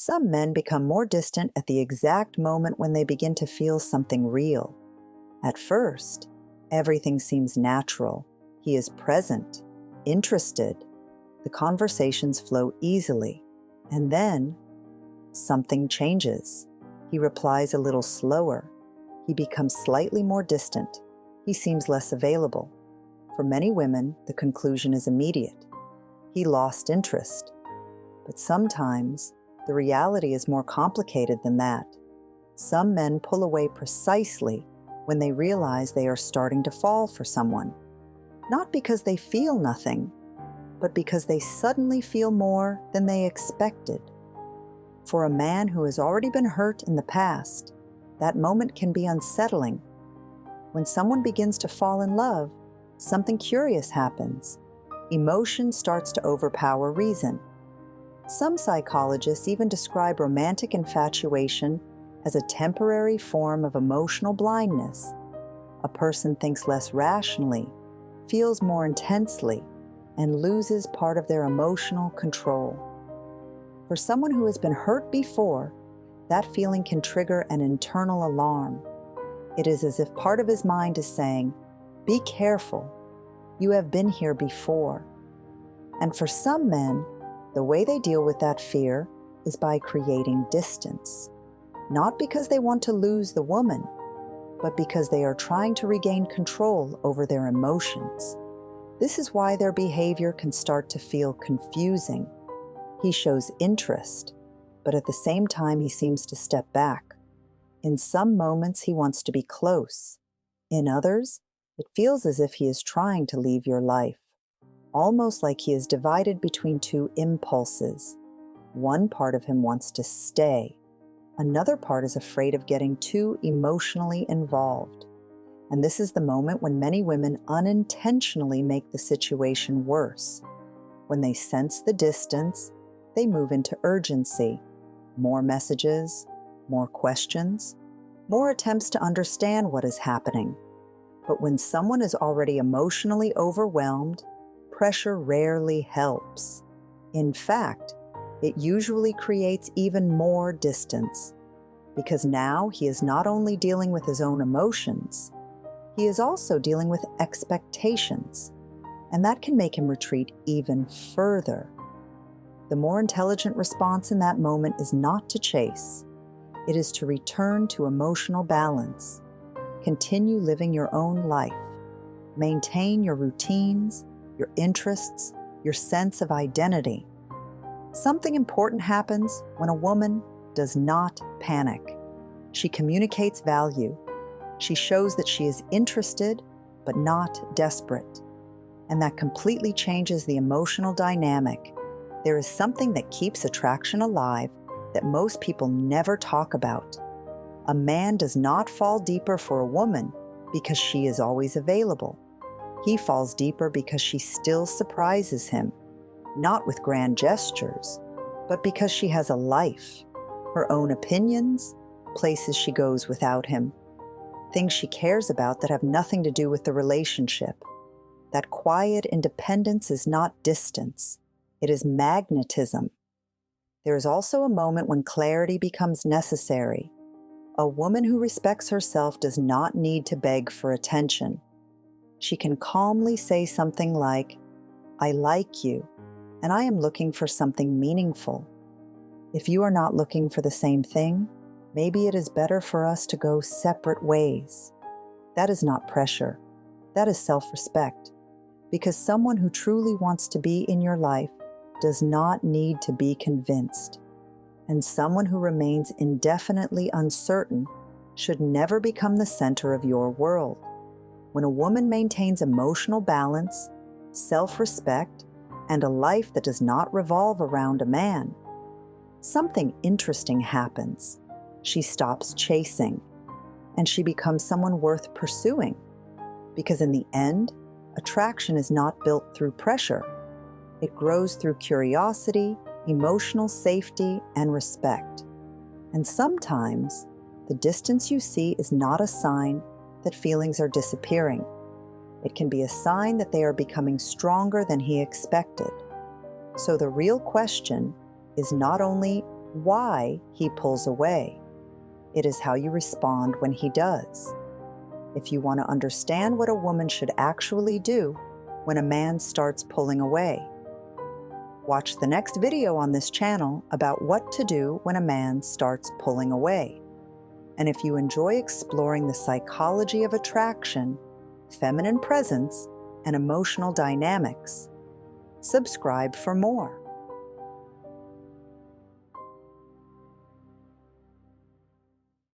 Some men become more distant at the exact moment when they begin to feel something real. At first, everything seems natural. He is present, interested. The conversations flow easily. And then, something changes. He replies a little slower. He becomes slightly more distant. He seems less available. For many women, the conclusion is immediate. He lost interest. But sometimes, the reality is more complicated than that. Some men pull away precisely when they realize they are starting to fall for someone. Not because they feel nothing, but because they suddenly feel more than they expected. For a man who has already been hurt in the past, that moment can be unsettling. When someone begins to fall in love, something curious happens. Emotion starts to overpower reason. Some psychologists even describe romantic infatuation as a temporary form of emotional blindness. A person thinks less rationally, feels more intensely, and loses part of their emotional control. For someone who has been hurt before, that feeling can trigger an internal alarm. It is as if part of his mind is saying, "Be careful, you have been here before." And for some men, the way they deal with that fear is by creating distance. Not because they want to lose the woman, but because they are trying to regain control over their emotions. This is why their behavior can start to feel confusing. He shows interest, but at the same time he seems to step back. In some moments he wants to be close. In others, it feels as if he is trying to leave your life, almost like he is divided between two impulses. One part of him wants to stay. Another part is afraid of getting too emotionally involved. And this is the moment when many women unintentionally make the situation worse. When they sense the distance, they move into urgency. More messages, more questions, more attempts to understand what is happening. But when someone is already emotionally overwhelmed, pressure rarely helps. In fact, it usually creates even more distance, because now he is not only dealing with his own emotions, he is also dealing with expectations, and that can make him retreat even further. The more intelligent response in that moment is not to chase. It is to return to emotional balance. Continue living your own life. Maintain your routines, your interests, your sense of identity. Something important happens when a woman does not panic. She communicates value. She shows that she is interested, but not desperate. And that completely changes the emotional dynamic. There is something that keeps attraction alive that most people never talk about. A man does not fall deeper for a woman because she is always available. He falls deeper because she still surprises him, not with grand gestures, but because she has a life, her own opinions, places she goes without him, things she cares about that have nothing to do with the relationship. That quiet independence is not distance. It is magnetism. There is also a moment when clarity becomes necessary. A woman who respects herself does not need to beg for attention. She can calmly say something like, "I like you, and I am looking for something meaningful. If you are not looking for the same thing, maybe it is better for us to go separate ways." That is not pressure. That is self-respect. Because someone who truly wants to be in your life does not need to be convinced. And someone who remains indefinitely uncertain should never become the center of your world. When a woman maintains emotional balance, self-respect, and a life that does not revolve around a man, something interesting happens. She stops chasing, and she becomes someone worth pursuing. Because in the end, attraction is not built through pressure. It grows through curiosity, emotional safety, and respect. And sometimes, the distance you see is not a sign that feelings are disappearing. It can be a sign that they are becoming stronger than he expected. So the real question is not only why he pulls away. It is how you respond when he does. If you want to understand what a woman should actually do when a man starts pulling away, watch the next video on this channel about what to do when a man starts pulling away. And if you enjoy exploring the psychology of attraction, feminine presence, and emotional dynamics, subscribe for more.